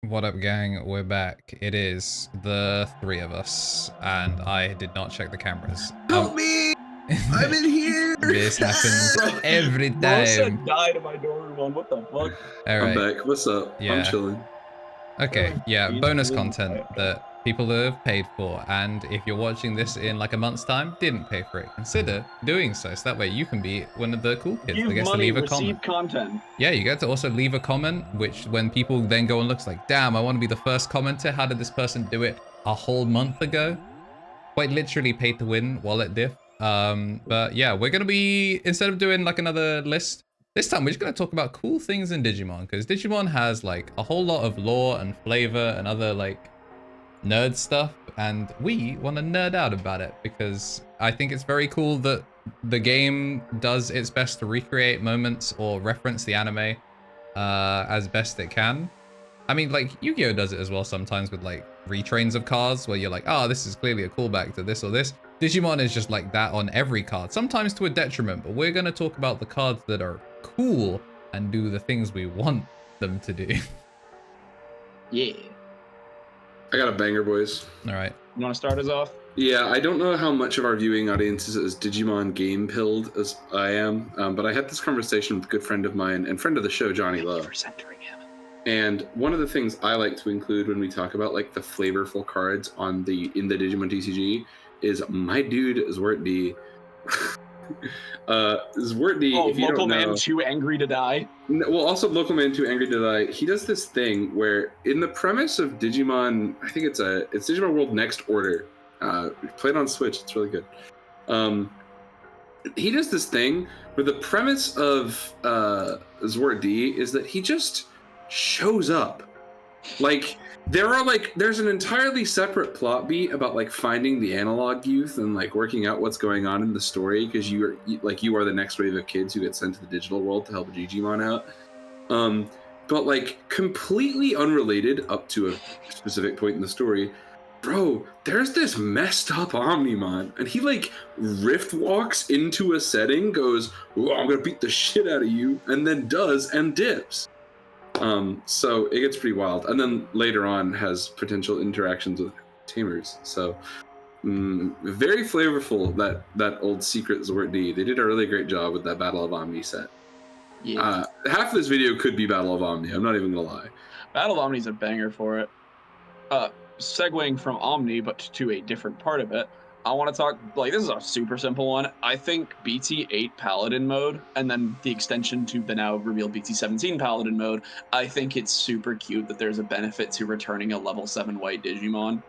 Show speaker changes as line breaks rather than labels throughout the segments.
What up, gang? We're back. It is the three of us, and I did not check the cameras.
Help me! I'm in here!
This happens every
Bro said
time.
die to my Doraemon. What the fuck?
All
I'm
right.
back. What's up?
Yeah.
I'm chilling.
Okay. Yeah.
Beans
Bonus
really
content
quiet.
that people have paid for, and if you're watching this in like a month's time, didn't pay for it, consider doing so. So that way you can be one of the cool kids that
Give
gets to
money,
leave a
receive
comment.
content.
Yeah, you get to also leave a comment, which when people then go and look, like, damn, I want to be the first commenter. How did this person do it a whole month ago? Quite literally pay to win wallet diff. But yeah, we're gonna be, instead of doing like another list, this time we're just gonna talk about cool things in Digimon, because Digimon has like a whole lot of lore and flavor and other like nerd stuff, and we want to nerd out about it because I think it's very cool that the game does its best to recreate moments or reference the anime as best it can. I mean, like, Yu-Gi-Oh! Does it as well sometimes with, like, retrains of cards where you're like, oh, this is clearly a callback to this or this. Digimon is just like that on every card, sometimes to a detriment, but we're going to talk about the cards that are cool and do the things we want them to do.
Yeah.
I got a banger, boys.
All right.
You want to start us off?
Yeah, I don't know how much of our viewing audience is as Digimon game pilled as I am, but I had this conversation with a good friend of mine and friend of the show, Johnny Love.
For centering him.
And one of the things I like to include when we talk about like the flavorful cards in the Digimon TCG is my dude Zwart-D. Zwart-D,
Oh,
if you
local
don't know,
man too angry to die.
well, also local man too angry to die. He does this thing where, in the premise of Digimon, I think it's Digimon World Next Order. Play it on Switch. It's really good. He does this thing where the premise of Zwart-D is that he just shows up. Like there's an entirely separate plot beat about like finding the analog youth and like working out what's going on in the story, because you are the next wave of kids who get sent to the digital world to help Digimon out. But like completely unrelated up to a specific point in the story, bro, there's this messed up Omnimon, and he like rift walks into a setting, goes, "Oh, I'm gonna beat the shit out of you," and then does and dips. So it gets pretty wild, and then later on has potential interactions with tamers. So very flavorful, that old secret Zwart-D. They did a really great job with that Battle of Omni set.
Yeah.
Half of this video could be Battle of Omni, I'm not even gonna lie.
Battle of Omni's a banger for it. Segueing from Omni, but to a different part of it, I want to talk, like, this is a super simple one. I think BT8 Paladin mode, and then the extension to the now revealed BT17 Paladin mode, I think it's super cute that there's a benefit to returning a level 7 white Digimon.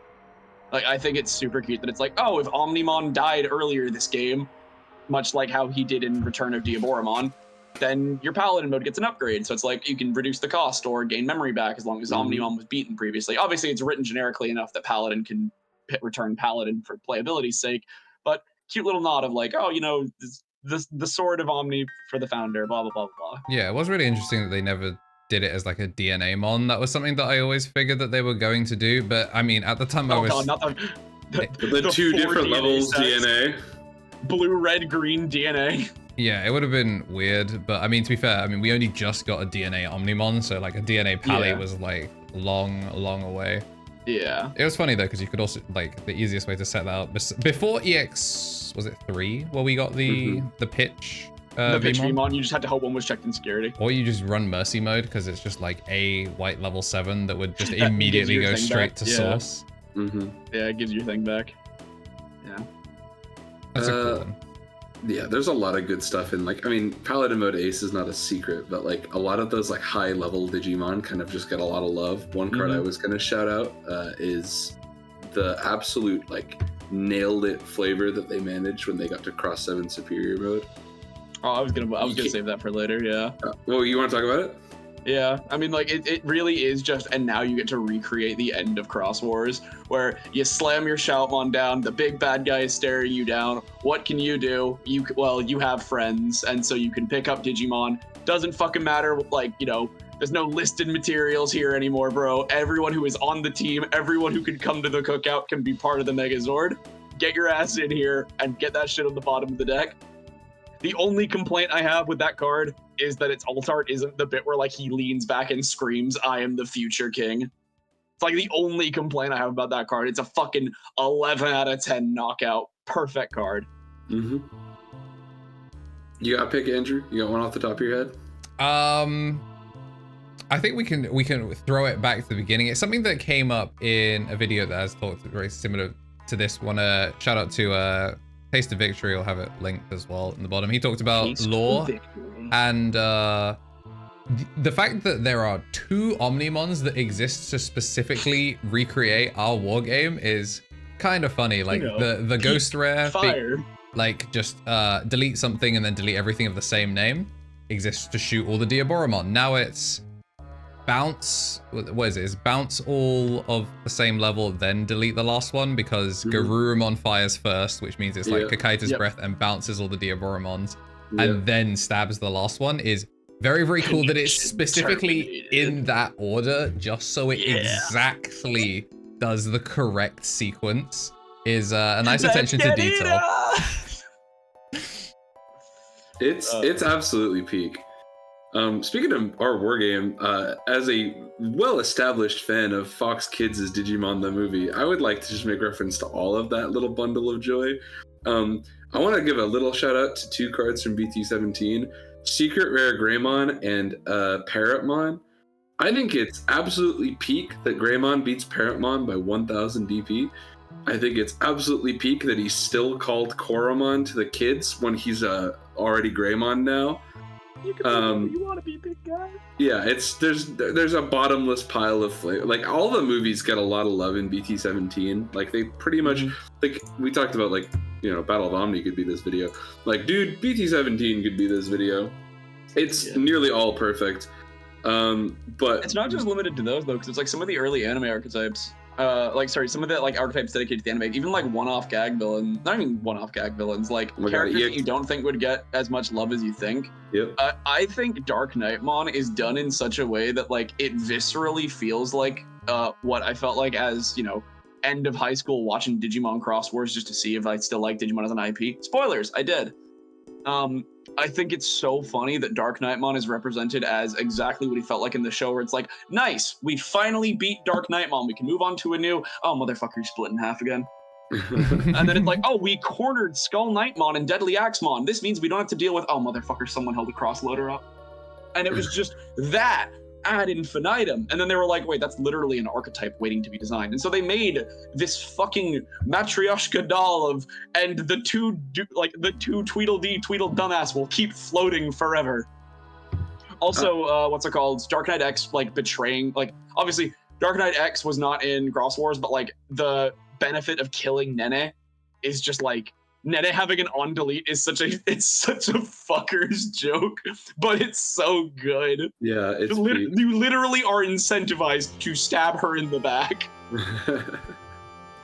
Like, I think it's super cute that it's like, oh, if Omnimon died earlier this game, much like how he did in Return of Diaboromon, then your Paladin mode gets an upgrade. So it's like you can reduce the cost or gain memory back as long as Omnimon was beaten previously. Obviously, it's written generically enough that Paladin can return Paladin for playability's sake, but cute little nod of like, oh, you know, the sword of Omni for the founder, blah, blah, blah, blah.
Yeah, it was really interesting that they never did it as like a DNA mon. That was something that I always figured that they were going to do, but I mean, at the time I was...
God, not
the two different levels sets. DNA.
Blue, red, green DNA.
Yeah, it would have been weird, but I mean, to be fair, I mean, we only just got a DNA Omnimon, so like a DNA Pally was like long away.
Yeah.
It was funny though, because you could also, like, the easiest way to set that up, before EX, was it 3, where we got the pitch
the pitch
Veemon?
Veemon, you just had to hope one was checked in security.
Or you just run Mercy mode, because it's just like a white level 7 that would just immediately go straight to source.
Yeah, it gives your thing back. Yeah.
That's a cool one.
Yeah, there's a lot of good stuff in, like, I mean, Paladin mode Ace is not a secret, but like a lot of those like high level Digimon kind of just get a lot of love. One card I was gonna shout out is the absolute like nailed it flavor that they managed when they got to Cross 7 Superior mode.
Oh, I was gonna save that for later. Yeah.
Well, you want to talk about it?
Yeah, I mean, like, it really is just, and now you get to recreate the end of Cross Wars, where you slam your Shoutmon down, the big bad guy is staring you down. What can you do? You have friends, and so you can pick up Digimon. Doesn't fucking matter, like, you know, there's no listed materials here anymore, bro. Everyone who is on the team, everyone who can come to the cookout can be part of the Megazord. Get your ass in here and get that shit on the bottom of the deck. The only complaint I have with that card is that its alt art isn't the bit where like he leans back and screams, "I am the future king." It's like the only complaint I have about that card. It's a fucking 11 out of 10 knockout. Perfect card.
Mm-hmm. You got a pick, Andrew? You got one off the top of your head?
I think we can throw it back to the beginning. It's something that came up in a video that has talked very similar to this one. Shout out to Taste of Victory. I'll have it linked as well in the bottom. He talked about lore and the fact that there are 2 Omnimons that exist to specifically recreate our war game is kind of funny. Like the ghost rare
fire.
Like just delete something and then delete everything of the same name exists to shoot all the Diaboromon. Now it's bounce, what is it? It's bounce all of the same level, then delete the last one, because Garurumon fires first, which means it's like Kakaita's breath and bounces all the Diaboromons, and then stabs the last one. Is very, very cool that it's specifically in that order, just so it exactly does the correct sequence. Is a nice attention to detail.
It's absolutely peak. Speaking of our war game, as a well-established fan of Fox Kids' Digimon the movie, I would like to just make reference to all of that little bundle of joy. I want to give a little shout out to 2 cards from BT17, Secret Rare Greymon and Parasimon. I think it's absolutely peak that Greymon beats Parasimon by 1000 DP. I think it's absolutely peak that he's still called Koromon to the kids when he's already Greymon now.
You can you want to be a big guy.
Yeah, there's a bottomless pile of flavor. Like, all the movies get a lot of love in BT17. Like, they pretty much like we talked about, like, you know, Battle of Omni could be this video. Like, dude, BT17 could be this video. It's nearly all perfect. But
it's not just limited to those though, because it's like some of the early anime archetypes. Some of the like archetypes dedicated to the anime, even like one-off gag villains, not even one-off gag villains, like characters that you don't think would get as much love as you think.
Yep.
I think DarkKnightmon is done in such a way that like it viscerally feels like what I felt like as, you know, end of high school watching Digimon Cross Wars just to see if I still like Digimon as an IP. Spoilers, I did. I think it's so funny that DarkKnightmon is represented as exactly what he felt like in the show, where it's like, nice, we finally beat DarkKnightmon. We can move on to a new, oh, motherfucker, you're split in half again. And then it's like, oh, we cornered SkullGreymon and Deadly Axemon. This means we don't have to deal with, oh, motherfucker, someone held a cross loader up. And it was just that ad infinitum. And then they were like, wait, that's literally an archetype waiting to be designed. And so they made this fucking Matryoshka doll of, and the two Tweedledee Tweedle dumbass will keep floating forever. Also, what's it called? Dark Knight X, like, betraying, like, obviously Dark Knight X was not in Cross Wars, but like the benefit of killing Nene is just like, Nene having an on delete is such a fucker's joke, but it's so good.
Yeah, it's
you literally are incentivized to stab her in the back.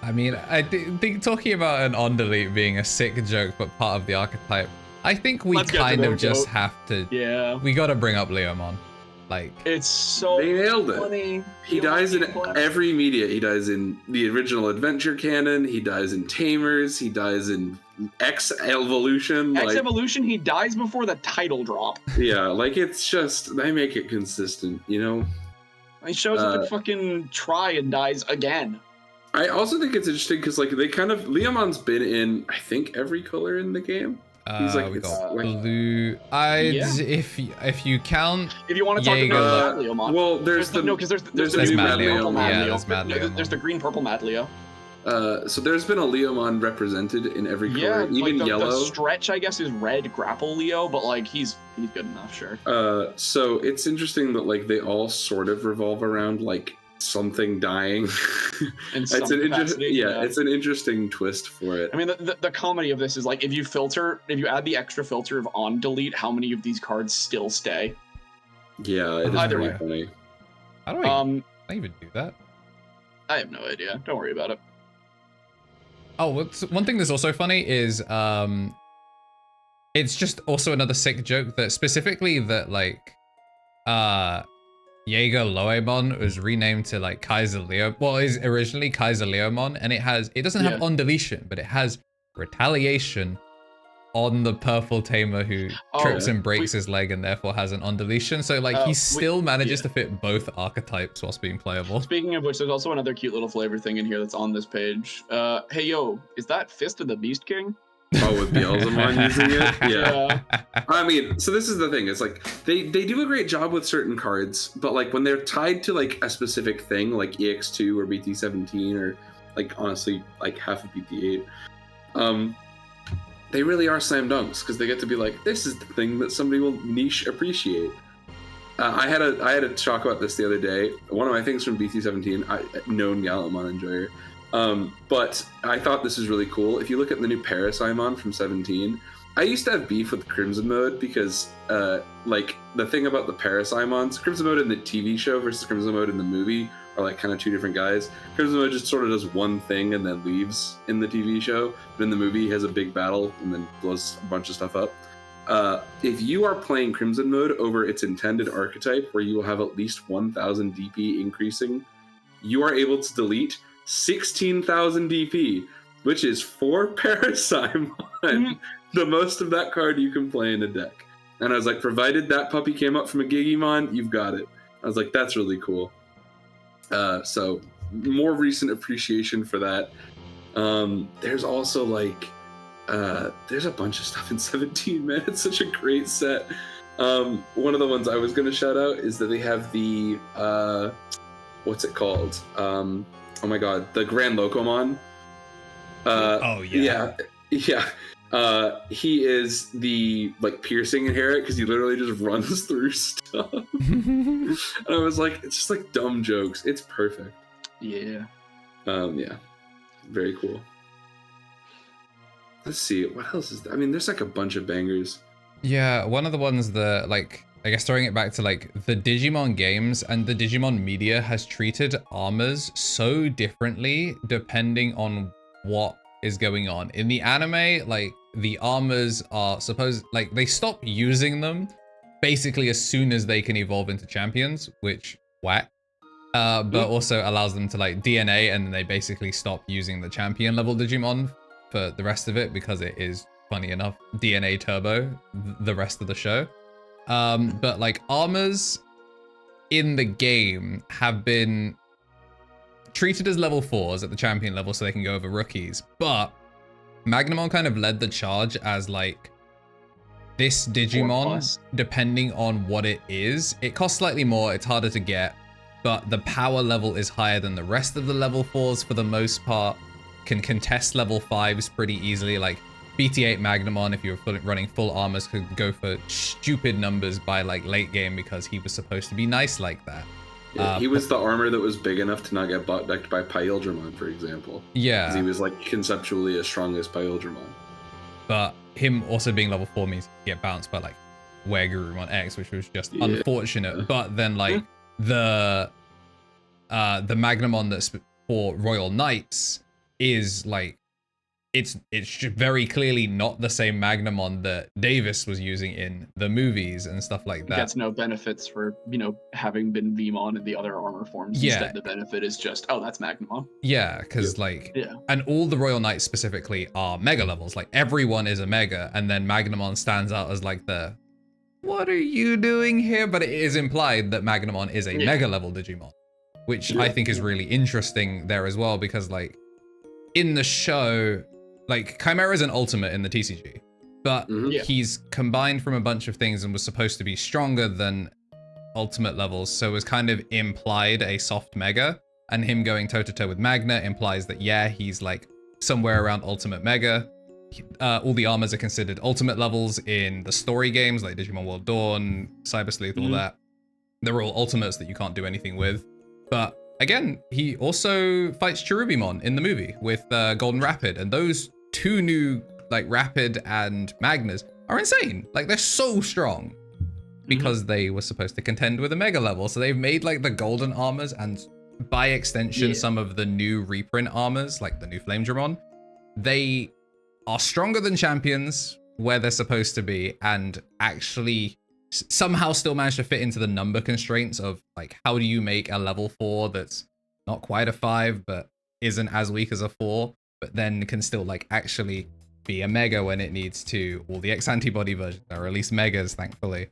I mean, I think talking about an on delete being a sick joke but part of the archetype, I think we kind of just have to. Yeah. We got to bring up Leomon. Like,
it's so
they nailed it.
Funny.
He dies in every media. He dies in the original Adventure canon. He dies in Tamers. He dies in X Evolution.
X Evolution. He dies before the title drop.
Yeah, like, it's just, they make it consistent, you know.
He shows up and fucking try and dies again.
I also think it's interesting because, like, they kind of, Leomon's been in, I think, every color in the game. He's like,
we got blue. If you count.
If you want to talk about Leomon.
Well, there's the
no, because there's the new
Mad Leo.
There's Mad Leo. There's the green purple Mad Leo.
So there's been a Leomon represented in every color, even
like
yellow.
The stretch, I guess, is red grapple Leo, but like he's good enough, sure.
So it's interesting that, like, they all sort of revolve around, like, something dying. It's an interesting twist for it.
I mean, the comedy of this is, like, if you add the extra filter of on delete, how many of these cards still stay?
Yeah, it is pretty funny.
How do I even do that?
I have no idea. Don't worry about it.
Oh, one thing that's also funny is it's just also another sick joke that specifically that, like, Jaeger Loemon was renamed to, like, Kaiser Leo. Well, it's originally Kaiser Leomon, and it doesn't have on deletion, but it has retaliation. on the purple tamer who trips
yeah.
and breaks his leg and therefore has an on deletion. So like he still manages to fit both archetypes whilst being playable.
Speaking of which, there's also another cute little flavor thing in here that's on this page. Hey yo, is that Fist of the Beast King?
Oh, with Beelzemon using it?
Yeah.
I mean, so this is the thing. It's like they do a great job with certain cards, but like when they're tied to like a specific thing, like EX2 or BT17 or like honestly like half of BT8, they really are slam dunks because they get to be like, this is the thing that somebody will niche appreciate. I had a talk about this the other day. One of my things from BT17, known Leomon enjoyer. But I thought this was really cool. If you look at the new Parasimon from 17, I used to have beef with the Crimson mode because, like, the thing about the Parasimons, Crimson mode in the TV show versus Crimson mode in the movie are like kind of two different guys. Crimson mode just sort of does one thing and then leaves in the TV show, but in the movie he has a big battle and then blows a bunch of stuff up. If you are playing Crimson mode over its intended archetype, where you will have at least 1,000 DP increasing, you are able to delete 16,000 DP, which is 4 Parasimon, the most of that card you can play in a deck. And I was like, provided that puppy came up from a Digimon, you've got it. I was like, that's really cool. So more recent appreciation for that. There's also like, there's a bunch of stuff in 17, man. It's such a great set. One of the ones I was going to shout out is that they have the, what's it called? Oh my god, the GrandLocomon.
Oh yeah.
Yeah. He is the like piercing inherit because he literally just runs through stuff. And I was like, it's just like dumb jokes. It's perfect.
Yeah.
Yeah. Very cool. Let's see, what else is there? I mean, there's like a bunch of bangers.
Yeah, one of the ones that, like, I guess throwing it back to like the Digimon games and the Digimon media has treated armors so differently depending on what is going on. In the anime, like the armors are supposed, like they stop using them basically as soon as they can evolve into champions, which whack. But also allows them to like DNA, and then they basically stop using the champion level Digimon for the rest of it because it is, funny enough, DNA turbo the rest of the show. But like armors in the game have been treated as level 4s at the champion level so they can go over rookies, but Magnamon kind of led the charge as like this Digimon, depending on what it is, it costs slightly more, it's harder to get, but the power level is higher than the rest of the level 4s for the most part, can contest level 5s pretty easily. Like BT8 Magnamon, if you're running full armors, could go for stupid numbers by like late game because he was supposed to be nice like that.
Yeah, he was the armor that was big enough to not get bot decked by Pyldramon, for example.
Yeah.
He was like conceptually as strong as Pyldramon.
But him also being level 4 means you get bounced by like Wergurumon X, which was just unfortunate. But then like the Magnamon that's for Royal Knights is like, it's very clearly not the same Magnamon that Davis was using in the movies and stuff like that.
Gets no benefits for, you know, having been Veemon in the other armor forms.
Yeah.
Instead, the benefit is just, oh, that's Magnamon.
Yeah, because and all the Royal Knights specifically are mega levels. Like everyone is a mega, and then Magnamon stands out as like the, what are you doing here? But it is implied that Magnamon is a mega level Digimon, which I think is really interesting there as well, because like in the show, like Chimera is an ultimate in the TCG, but he's combined from a bunch of things and was supposed to be stronger than ultimate levels, so was kind of implied a soft mega, and him going toe-to-toe with Magna implies that yeah, he's like somewhere around ultimate mega. All the armors are considered ultimate levels in the story games like Digimon World Dawn, Cyber Sleuth, all that. They're all ultimates that you can't do anything with. But again, he also fights Cherubimon in the movie with Golden Rapid, and those two new like Rapid and Magnas are insane. Like they're so strong because they were supposed to contend with a mega level. So they've made like the golden armors and by extension some of the new reprint armors, like the new Flavorful, they are stronger than champions where they're supposed to be, and actually somehow still manage to fit into the number constraints of like, how do you make a level 4 that's not quite a 5 but isn't as weak as a 4, but then can still like actually be a mega when it needs to. All the X-Antibody versions are at least megas, thankfully.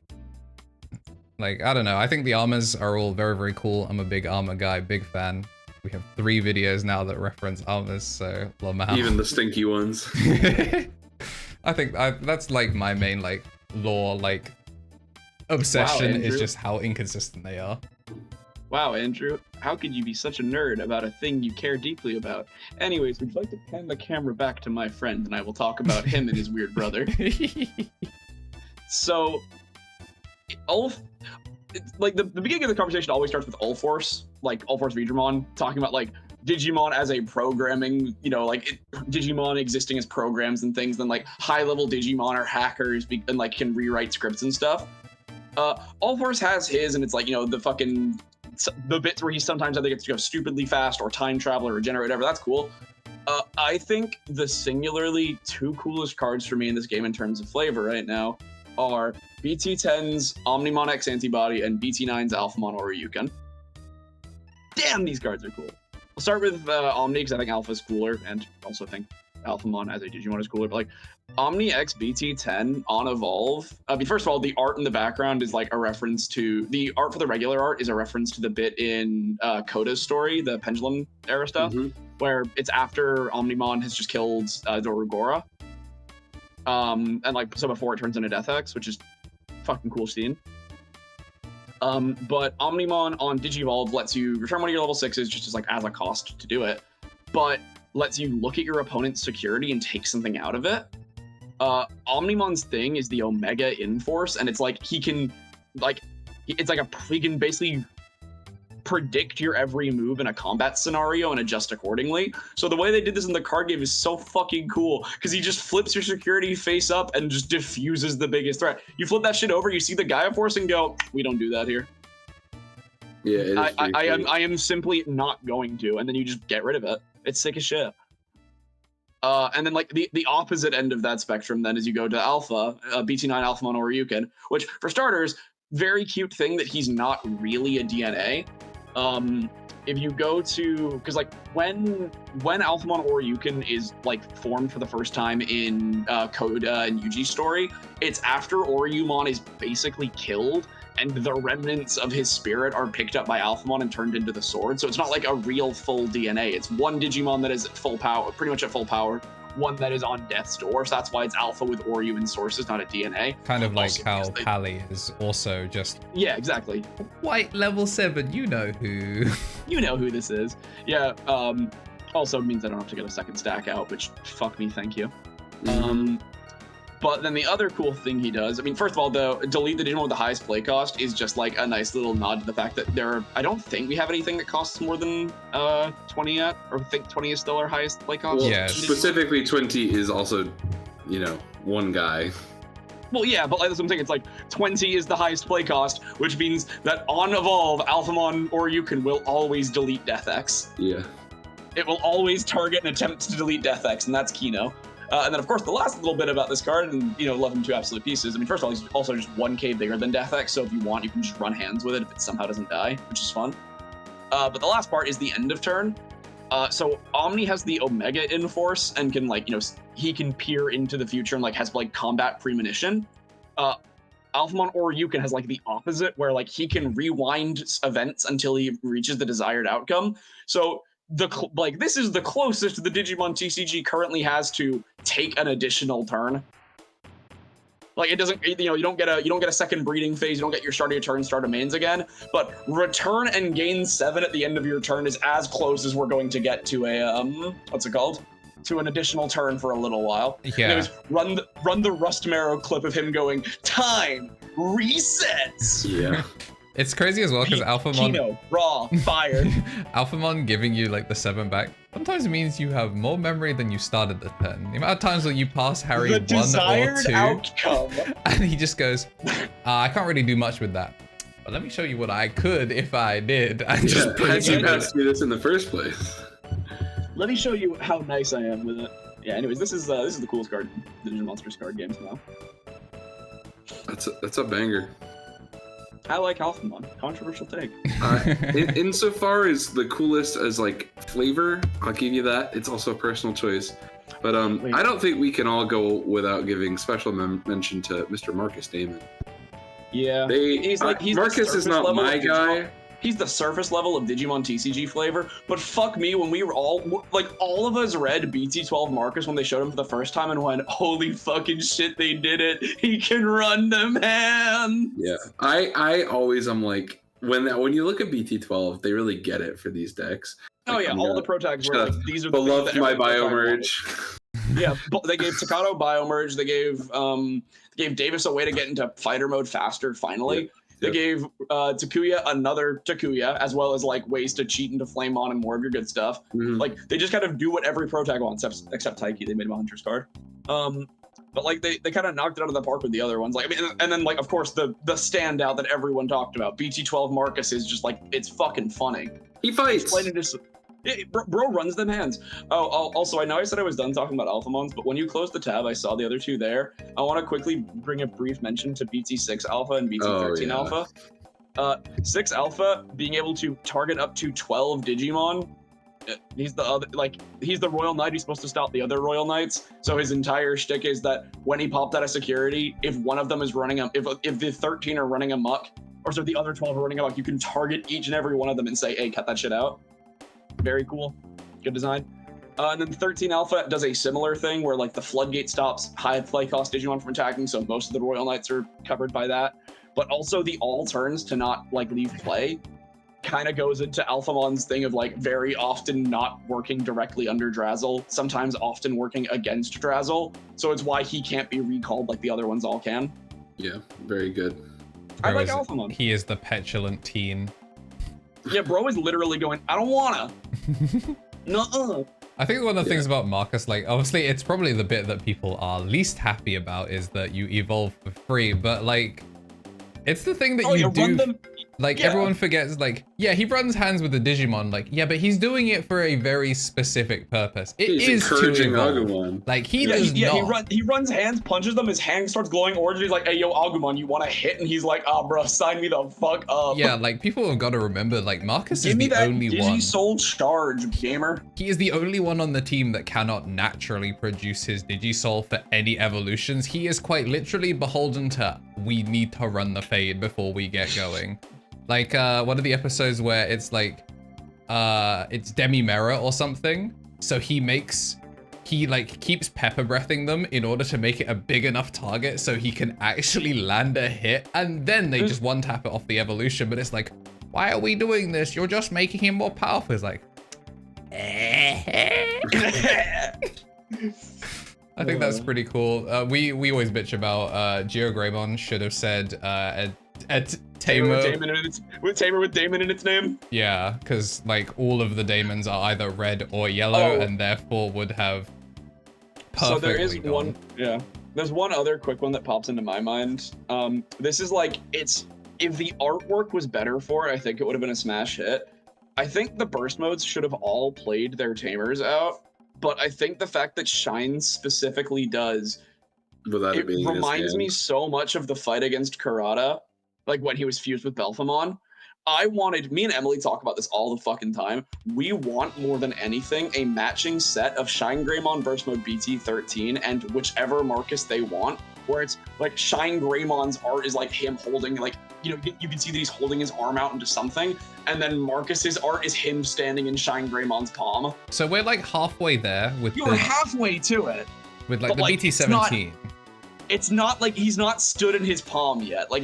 Like, I don't know. I think the armors are all very, very cool. I'm a big armor guy, big fan. We have 3 videos now that reference armors, so Lamau.
Even the stinky ones.
I think that's like my main like lore like obsession is just how inconsistent they are.
Wow, Andrew, how could you be such a nerd about a thing you care deeply about? Anyways, would you like to pan the camera back to my friend and I will talk about him and his weird brother? So, like the beginning of the conversation always starts with Ulforce, like Ulforce Veemon, talking about like Digimon as a programming, you know, like Digimon existing as programs and things, then like high-level Digimon are hackers and like can rewrite scripts and stuff. Ulforce has his, and it's like, you know, the bits where he sometimes either gets to go stupidly fast or time travel or regenerate, whatever. That's cool. I think the singularly 2 coolest cards for me in this game in terms of flavor right now are BT10's Omnimon X Antibody and BT9's Alphamon Oryuken. Damn, these cards are cool. I'll start with Omni because I think Alpha is cooler, and also think Alphamon as a Digimon is cooler. But like Omni X BT10 on Evolve. I mean, first of all, the art in the background is like a reference to the art for the regular art is a reference to the bit in Koda's story, the Pendulum era stuff, where it's after Omnimon has just killed Dorugora. And like so before it turns into Death X, which is fucking cool scene. But Omnimon on Digivolve lets you return one of your level 6s just as like as a cost to do it, but lets you look at your opponent's security and take something out of it. Omnimon's thing is the Omega Inforce, and it's like he can basically predict your every move in a combat scenario and adjust accordingly. So the way they did this in the card game is so fucking cool because he just flips your security face up and just diffuses the biggest threat. You flip that shit over, you see the Gaia Force and go, we don't do that here.
Yeah, it is
I am simply not going to, and then you just get rid of it. It's sick as shit. And then like the opposite end of that spectrum then is you go to Alpha, BT9 Alphamon Oryuken, which for starters, very cute thing that he's not really a DNA. If you go to, because like when Alphamon Oryuken is like formed for the first time in Koda and Yuji's story, it's after Oryumon is basically killed and the remnants of his spirit are picked up by Alphamon and turned into the sword. So it's not like a real full DNA. It's one Digimon that is at full power, pretty much at full power, one that is on death's door. So that's why it's Alpha with Oryu in sources, not a DNA.
Kind of like also, how Pally is also just...
Yeah, exactly.
White level 7, you know who.
You know who this is. Yeah, also means I don't have to get a second stack out, which fuck me, thank you. But then the other cool thing he does, I mean, first of all, though, delete the Digimon with the highest play cost is just like a nice little nod to the fact that I don't think we have anything that costs more than 20 yet, or I think 20 is still our highest play cost.
Well,
yeah,
specifically 20 is also, you know, one guy.
Well, yeah, but like that's what I'm saying. It's like 20 is the highest play cost, which means that on Evolve, Alphamon or Oryuken will always delete Death X.
Yeah.
It will always target and attempt to delete Death X, and that's Kino. And then, of course, the last little bit about this card, and, you know, love him to absolute pieces. I mean, first of all, he's also just 1k bigger than Death X, so if you want, you can just run hands with it if it somehow doesn't die, which is fun. But the last part is the end of turn. So Omni has the Omega Inforce and can, like, you know, he can peer into the future and, like, has, like, combat premonition. Alphamon Oryuken has, like, the opposite, where, like, he can rewind events until he reaches the desired outcome. So... this is the closest the Digimon TCG currently has to take an additional turn. Like it doesn't, you know, you don't get a second breeding phase, you don't get your start of your turn, start of mains again, but return and gain 7 at the end of your turn is as close as we're going to get to a what's it called? To an additional turn for a little while.
Yeah.
Anyways, run the Rust Marrow clip of him going, time resets.
Yeah.
It's crazy as well because Alphamon...
Kino, raw, fired.
Alphamon giving you like the 7 back sometimes means you have more memory than you started the turn. The amount of times that you pass Harry
the
1 or 2
desired outcome.
and he just goes, I can't really do much with that. But let me show you what I could if I did. And just
had you passed me this in the first place.
Let me show you how nice I am with it. Yeah, anyways, this is the coolest card in the Digimon Monsters card games now.
That's a banger.
I like Alphamon. Controversial take.
Insofar as the coolest as like flavor, I'll give you that. It's also a personal choice. But I don't think we can all go without giving special mention to Mr. Marcus Damon.
Yeah,
Marcus is not my guy.
He's the surface level of Digimon TCG flavor, but fuck me, when we were all of us read BT12 Marcus when they showed him for the first time and went, holy fucking shit, they did it. He can run the man.
Yeah, I always am like, when you look at BT12, they really get it for these decks.
Oh yeah, all the pro tags were like, these are the
beloved my Biomerge.
Yeah, they gave Takato Biomerge. They gave Davis a way to get into fighter mode faster. Finally, they gave Takuya another Takuya, as well as like ways to cheat into Flavorful and more of your good stuff. Like they just kind of do what every pro tag wants, except Taiki. They made him a Hunter's card. But like they kind of knocked it out of the park with the other ones. Like, I mean, and then like of course the standout that everyone talked about, BT12 Marcus, is just like, it's fucking funny.
He fights.
Bro runs them hands. Oh, also, I know I said I was done talking about Alphamons, but when you closed the tab, I saw the other two there. I want to quickly bring a brief mention to BT6 Alpha and BT13 Alpha. 6 Alpha being able to target up to 12 Digimon. He's the Royal Knight. He's supposed to stop the other Royal Knights. So his entire shtick is that when he popped out of security, if one of them is running if the 13 are running amok, or so the other 12 are running amok, you can target each and every one of them and say, hey, cut that shit out. Very cool. Good design. And then 13 Alpha does a similar thing where like the floodgate stops high play cost Digimon from attacking, so most of the Royal Knights are covered by that. But also the all turns to not like leave play kind of goes into Alphamon's thing of like very often not working directly under Drazzle, sometimes often working against Drazzle. So it's why he can't be recalled like the other ones all can.
Yeah, very good.
I like Alphamon.
He is the petulant teen.
Yeah, bro is literally going, I don't wanna. Nuh-uh.
I think one of the things about Marcus, like, obviously it's probably the bit that people are least happy about is that you evolve for free, but like, it's the thing that you do. Like, everyone forgets, like, yeah, he runs hands with the Digimon, like, yeah, but he's doing it for a very specific purpose. He's encouraging Agumon. Like, he does not.
He runs hands, punches them, his hand starts glowing orange, he's like, hey, yo, Agumon, you want to hit? And he's like, ah, bro, sign me the fuck up.
Yeah, like, people have got to remember, like, Marcus is the only one.
Digi-Soul charge, gamer.
He is the only one on the team that cannot naturally produce his Digi-Soul for any evolutions. He is quite literally beholden to, we need to run the fade before we get going. Like, one of the episodes where it's like, it's Demi-Mirror or something. So he like keeps pepper breathing them in order to make it a big enough target so he can actually land a hit. And then they just one tap it off the evolution. But it's like, why are we doing this? You're just making him more powerful. It's like, I think that's pretty cool. We always bitch about SkullGreymon should have said Tamer
with Damon in its name.
Yeah, because like all of the Damons are either red or yellow, and therefore would have perfectly
So there is
gone.
one. Yeah, there's one other quick one that pops into my mind. This is like, if the artwork was better for it, I think it would have been a smash hit. I think the burst modes should have all played their tamers out, but I think the fact that Shine specifically does, it reminds me so much of the fight against Kurata. Like when he was fused with Belphamon. Me and Emily talk about this all the fucking time. We want more than anything a matching set of ShineGreymon Burst Mode BT13 and whichever Marcus they want, where it's like ShineGreymon's art is like him holding, like, you can see that he's holding his arm out into something, and then Marcus's art is him standing in ShineGreymon's palm.
So we're like halfway there with
You're halfway to it.
With like the BT17.
It's not like he's not stood in his palm yet. Like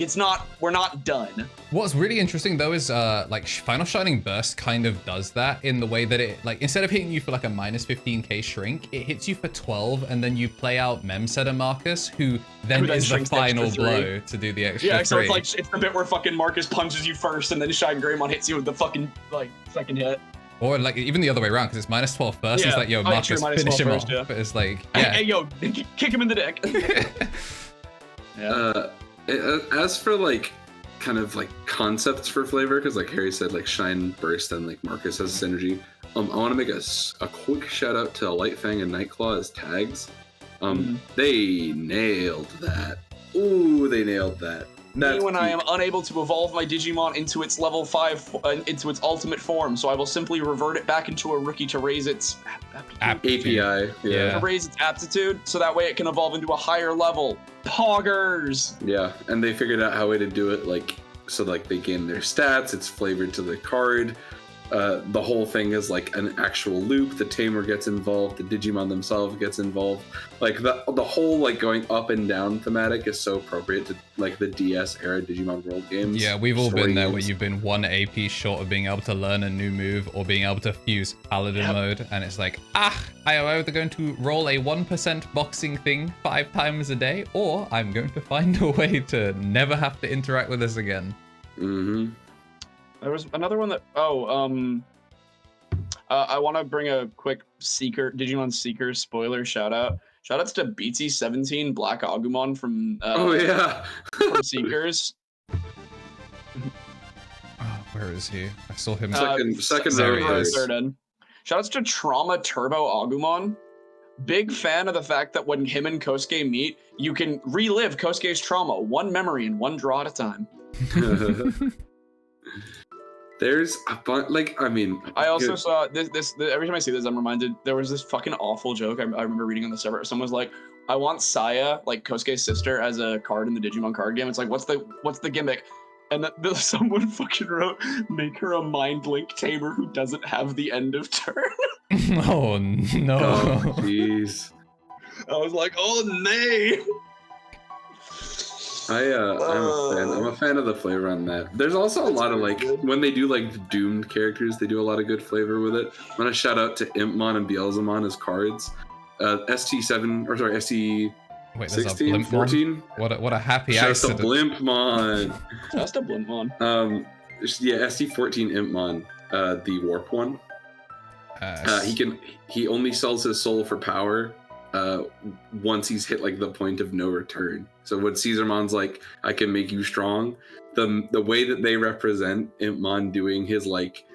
we're not done.
What's really interesting though is like Final Shining Burst kind of does that in the way that it, like, instead of hitting you for like a minus 15k shrink, it hits you for 12 and then you play out Memsetter Marcus, who then is the final blow to do the extra 3.
So it's like, it's the bit where fucking Marcus punches you first and then ShineGreymon hits you with the fucking like second hit.
Or like even the other way around, because it's minus 12 first. It's like, yo, Marcus, finish him off. But it's like, yeah.
Hey, yo, kick him in the dick.
As for like kind of like concepts for flavor, because like Harry said, like Shine Burst and like Marcus has synergy. I want to make a quick shout out to Light Fang and Nightclaw as tags. They nailed that. Ooh, they nailed that. That's
when I
peak.
am unable to evolve my Digimon into its level 5, into its ultimate form, so I will simply revert it back into a rookie to raise its
API.
to
Yeah.
raise its aptitude, so that way it can evolve into a higher level. Poggers!
Yeah, and they figured out how to do it, like, so like they gain their stats, it's flavored to the card. The whole thing is like an actual loop. The tamer gets involved, the Digimon themselves gets involved. Like the whole like going up and down thematic is so appropriate to like the DS era Digimon World games.
Yeah, we've all been there where
games.
you've been one AP short of being able to learn a new move or being able to fuse Paladin mode, and it's like, I am either going to roll a 1% boxing thing 5 times a day, or I'm going to find a way to never have to interact with this again.
Mm-hmm.
There was another one that I want to bring a quick Digimon Seeker spoiler shout out. Shout outs to BT17 Black Agumon from
Oh yeah.
from Seekers.
Oh, where is he? I saw him.
Second
There
row,
he
guys.
is.
Third in. Shout outs to Trauma Turbo Agumon. Big fan of the fact that when him and Kosuke meet, you can relive Kosuke's trauma, one memory and one draw at a time.
There's a bunch, like, I mean,
I also saw this every time I see this, I'm reminded there was this fucking awful joke I remember reading on the server. Someone was like, I want Saya, like Kosuke's sister, as a card in the Digimon card game. It's like, what's the gimmick? And someone fucking wrote, make her a mind link tamer who doesn't have the end of turn.
Oh no.
Oh jeez.
I was like, oh nay.
I'm a fan of the flavor on that. There's also a lot of like when they do like doomed characters, they do a lot of good flavor with it. I want to shout out to Impmon and Beelzemon as cards. ST7 or sorry ST
Wait, there's
16,
a Blimpmon?
14.
What a happy
Just a
accident.
Blimpmon.
Just a Blimpmon.
Yeah, ST14 Impmon, the warp one. He only sells his soul for power once he's hit like the point of no return. So when Caesarmon's like, I can make you strong, the way that they represent Impmon doing his like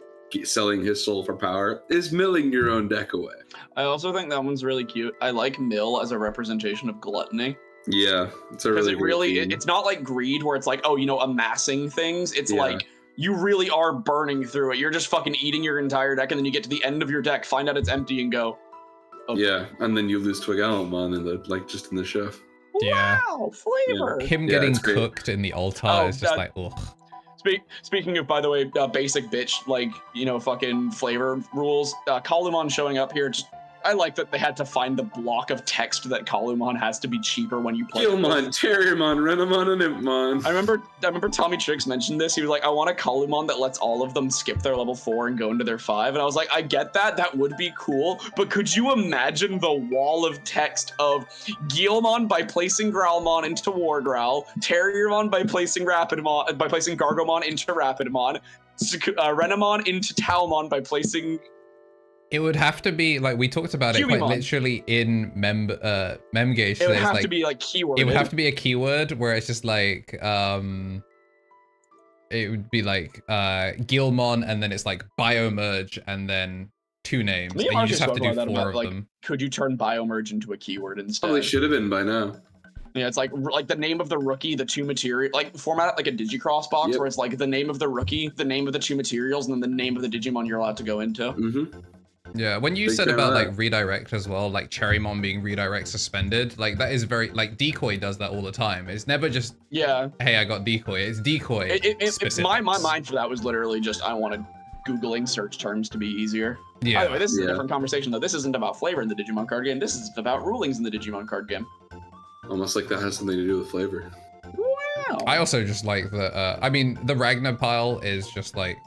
selling his soul for power is milling your own deck away.
I also think that one's really cute. I like mill as a representation of gluttony.
Yeah, it's a really
it's not like greed where it's like, oh, amassing things. It's
Yeah.
like you really are burning through it. You're just fucking eating your entire deck, and then you get to the end of your deck, find out it's empty, and go, okay.
Yeah, and then you lose to a GrandLocomon in the show.
Yeah.
Wow, flavor.
Yeah.
Him
Yeah,
getting
it's great.
cooked in the altar
Oh,
is just
that-
like, ugh.
Speaking of, by the way, basic bitch, like, fucking flavor rules, Kalumon showing up here, I like that they had to find the block of text that Kalumon has to be cheaper when you play.
Gilmon, Terriermon, Renamon, and Impmon.
I remember Tommy Tricks mentioned this. He was like, I want a Kalumon that lets all of them skip their level 4 and go into their 5. And I was like, I get that. That would be cool. But could you imagine the wall of text of Guilmon by placing Growlmon into War Growl, Terriermon by placing Gargomon into Rapidmon, Renamon into Taomon by placing...
It would have to be like we talked about it quite
Cubimon.
literally in Memgage.
It would have to be like keyword.
It would have to be a keyword where it's just like it would be like Guilmon and then it's like Biomerge and then 2 names.
Me
And
and
you just have to do
Marcus
4 of
like,
them.
could you turn Biomerge into a keyword instead?
Probably should have been by now.
Yeah, it's like the name of the rookie, the 2 material, like format it like a Digicross box,
Yep.
where it's like the name of the rookie, the name of the 2 materials, and then the name of the Digimon you're allowed to go into.
Mm-hmm.
Yeah, when you
Big
said
fan
about
of
like
that.
redirect as well, like Cherrymon being redirect suspended, like that is very like Decoy does that all the time. It's never just
Yeah,
hey I got Decoy. It's Decoy.
it's my
specifics.
mind for that was literally just I wanted Googling search terms to be easier. By the
Yeah.
way, this is
Yeah.
a different conversation though. This isn't about flavor in the Digimon card game. This is about rulings in the Digimon card game.
Almost like that has something to do with flavor.
Wow.
I also just like the I mean the Ragnar pile is just like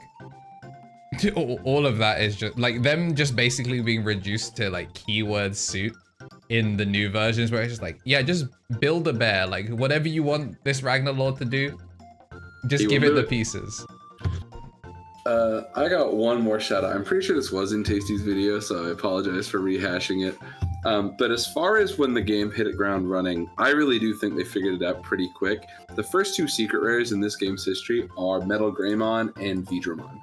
all of that is just like them just basically being reduced to like keyword suit in the new versions where it's just like, yeah, just build a bear, like whatever you want this RagnaLord to do, just
He
give
will
it
do
the
it.
pieces.
I got one more shout out. I'm pretty sure this was in Tasty's video, so I apologize for rehashing it. But as far as when the game hit it ground running, I really do think they figured it out pretty quick. The first 2 secret rares in this game's history are MetalGreymon and Veemon.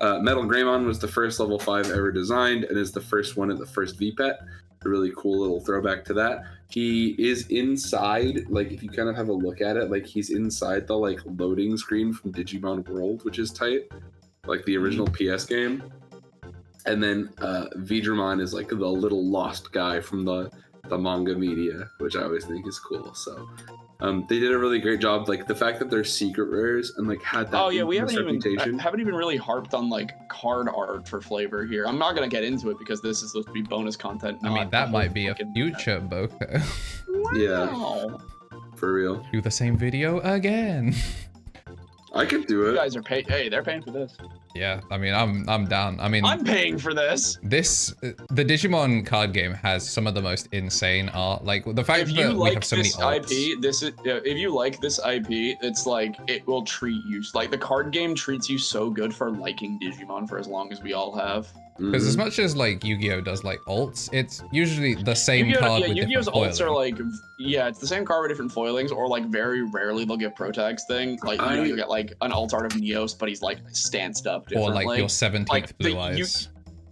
MetalGreymon was the first level 5 ever designed and is the first one at the first VPET. a really cool little throwback to that. He is inside, like if you kind of have a look at it, like he's inside the like loading screen from Digimon World, which is tight, like the original PS game. And then Veemon is like the little lost guy from the manga media, which I always think is cool. So they did a really great job. Like the fact that they're secret rares and like had that.
Oh yeah, we haven't
reputation.
even really harped on like card art for Flavor here. I'm not gonna get into it because this is supposed to be bonus content.
I mean, that might be a future Boko.
Wow.
Yeah, for real.
Do the same video again.
I could do it.
You guys are paying. Hey, they're paying for this.
Yeah, I mean, I'm down. I mean,
I'm paying for this.
The Digimon card game has some of the most insane art. Like the fact that we have so many arts.
If you like this IP, it's like it will treat you like the card game treats you so good for liking Digimon for as long as we all have.
Because as much as like Yu-Gi-Oh does like alts, it's usually the same card with
Yu-Gi-Oh's
different
alts are like, it's the same card with different foilings, or like very rarely they'll get Protax thing. Like you get like an alt art of Neos, but he's like stanced up differently.
Or like your 17th
like
Blue Eyes.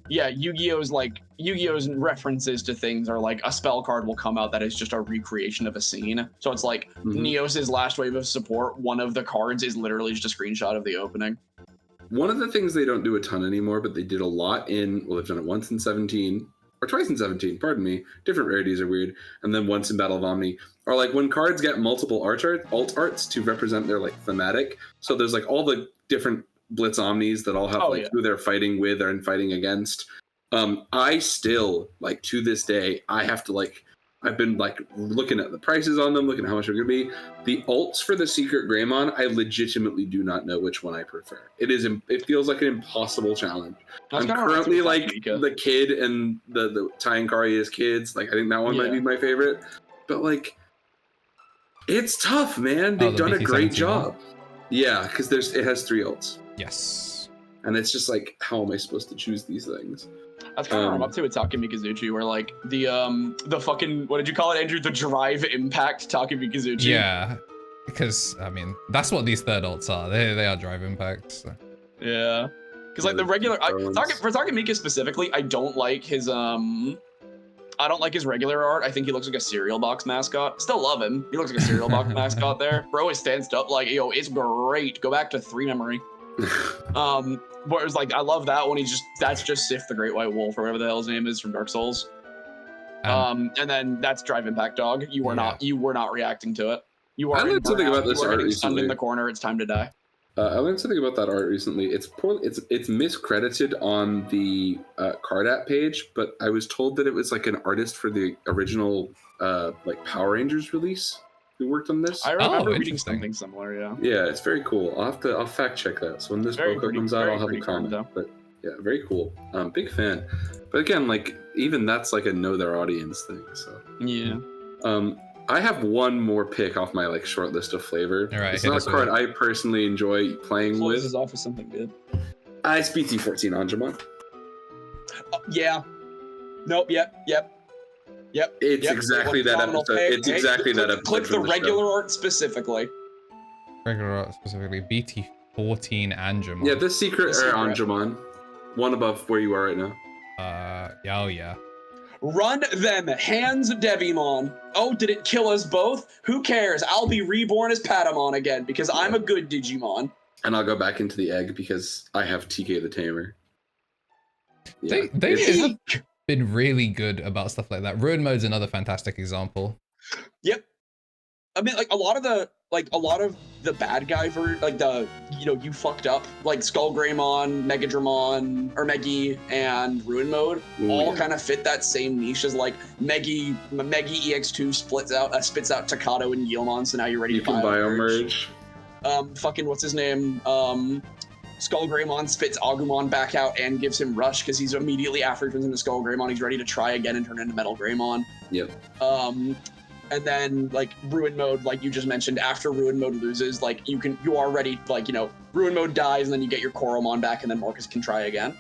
Yu-Gi-Oh's references to things are like a spell card will come out that is just a recreation of a scene. So it's like Neos's last wave of support, one of the cards is literally just a screenshot of the opening.
One of the things they don't do a ton anymore, but they did a lot in, well, they've done it once in 17, or twice in 17, pardon me. Different rarities are weird. And then once in Battle of Omni, are like when cards get multiple alt arts to represent their like thematic. So there's like all the different Blitz Omnis that all have who they're fighting with and fighting against. I still, like to this day, I have to like, I've been like looking at the prices on them, looking at how much they're going to be. The alts for the SkullGreymon, I legitimately do not know which one I prefer. It feels like an impossible challenge. I'm currently like the kid and the Tainkari as kids. Like I think that one might be my favorite. But like, it's tough, man. They've done a great job. Yeah, because it has 3 alts.
Yes.
And it's just like, how am I supposed to choose these things?
That's kind of what I'm up to with Takamikazuchi, where like the fucking, what did you call it, Andrew? The drive impact Takamikazuchi.
Yeah, because I mean that's what these third alts are. They are drive impacts. So.
Yeah, because like the regular for Takamika specifically, I don't like his regular art. I think he looks like a cereal box mascot. Still love him. He looks like a cereal box mascot there. Bro is stanced up like, yo, it's great. Go back to 3 memory. But it was like, I love that one. That's just Sif the Great White Wolf or whatever the hell his name is from Dark Souls. And then that's Drive Impact Dog. You were not reacting to it. You are.
I learned something about this art recently.
In the corner, it's time to die.
I learned something about that art recently. It's miscredited on the card app page, but I was told that it was like an artist for the original like Power Rangers release who worked on this.
I remember reading something similar. Yeah.
Yeah, it's very cool. I'll fact check that. So when this book comes out, I'll have a comment. But yeah, very cool. Big fan. But again, like even that's like a know their audience thing. So
yeah.
I have one more pick off my like short list of flavor.
All right,
it's not a card I personally enjoy playing with.
This is off of something good.
It's BT14 Omnimon.
Yeah. Nope. Yep.
It's exactly that episode. It's exactly that episode.
Click the regular art specifically.
Regular art specifically. BT14 Angemon.
Yeah, the secret Angemon. One above where you are right now.
Yeah.
Run them hands, Devimon. Oh, did it kill us both? Who cares? I'll be reborn as Patamon again because I'm a good Digimon.
And I'll go back into the egg because I have TK the Tamer. Yeah.
They have been really good about stuff like that. Ruin Mode's another fantastic example.
Yep. I mean, like a lot of the bad guy you fucked up, like SkullGreymon, Megadramon, or Megi, and Ruin Mode all kind of fit that same niche as like Megi EX2 spits out Takato and Leomon, so now you're ready to Biomerge. Fucking what's his name? SkullGreymon spits Agumon back out and gives him Rush because he's immediately after he turns into SkullGreymon, he's ready to try again and turn into Metal Greymon.
Yep.
And then like Ruin Mode, like you just mentioned, after Ruin Mode loses, like you are ready, like, you know, Ruin Mode dies and then you get your Koromon back and then Marcus can try again.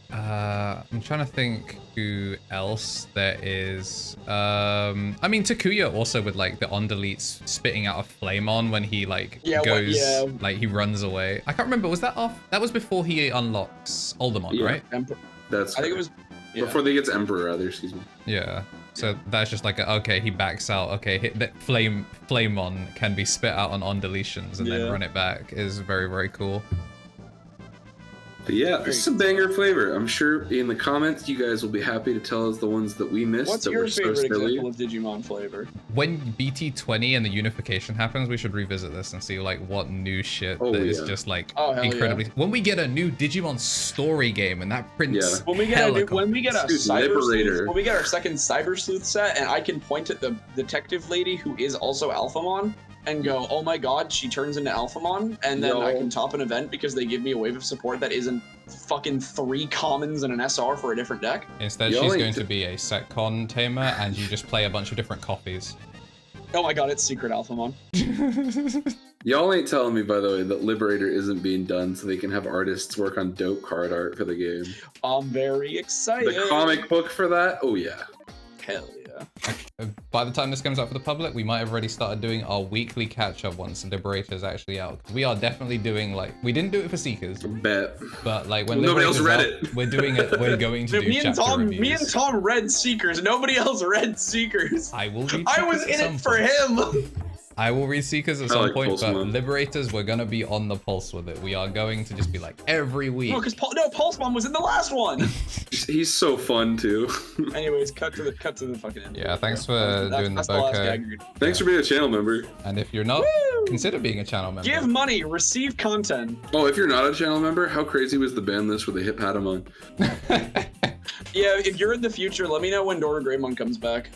I'm trying to think who else there is. I mean Takuya also with like the on deletes spitting out a Flamon when he like like he runs away. I can't remember, was that off? That was before he unlocks Aldermon, right?
That's
I think it was
before they get to Emperor, rather, excuse me.
Yeah. So that's just like, okay, he backs out. Okay, hit that Flamon can be spit out on deletions and then run it back is very, very cool.
But yeah, this is a banger flavor. I'm sure in the comments you guys will be happy to tell us the ones that we missed.
What's
that
your
were so
favorite
silly.
example of Digimon flavor?
When BT20 and the unification happens, we should revisit this and see like what new shit that is just like incredibly. When we get a new Digimon story game and that prints.
When we get a cyber
Liberator.
sleuth, when we get our second cyber sleuth set, and I can point at the detective lady who is also Alphamon and go, oh my god, she turns into Alphamon, and then I can top an event because they give me a wave of support that isn't fucking 3 commons and an SR for a different deck.
Instead, she's going to be a Setcon tamer, and you just play a bunch of different copies.
Oh my god, it's Secret Alphamon.
Y'all ain't telling me, by the way, that Liberator isn't being done so they can have artists work on dope card art for the game.
I'm very excited.
The comic book for that? Oh yeah.
Hell yeah.
By the time this comes out for the public, we might have already started doing our weekly catch-up once Liberator's actually out. We are definitely doing like, we didn't do it for Seekers.
Bet.
But like when
nobody else read
it, we're doing it. We're going to do chapter reviews.
Me and Tom read Seekers. Nobody else read Seekers.
I will read.
I was in it for him.
I will read Seekers at some point, but Liberators, we're gonna be on the pulse with it. We are going to just be like every week.
No, because Pulsemon was in the last one.
He's so fun too.
Anyways, cut to the fucking end.
Yeah, thanks for doing the bokeh.
Thanks for being a channel member.
And if you're not, consider being a channel member.
Give money, receive content.
Oh, if you're not a channel member, how crazy was the ban list where they hit Patamon?
Yeah, if you're in the future, let me know when SkullGreymon comes back.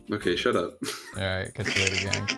Okay, shut up.
All right, catch you later, gang.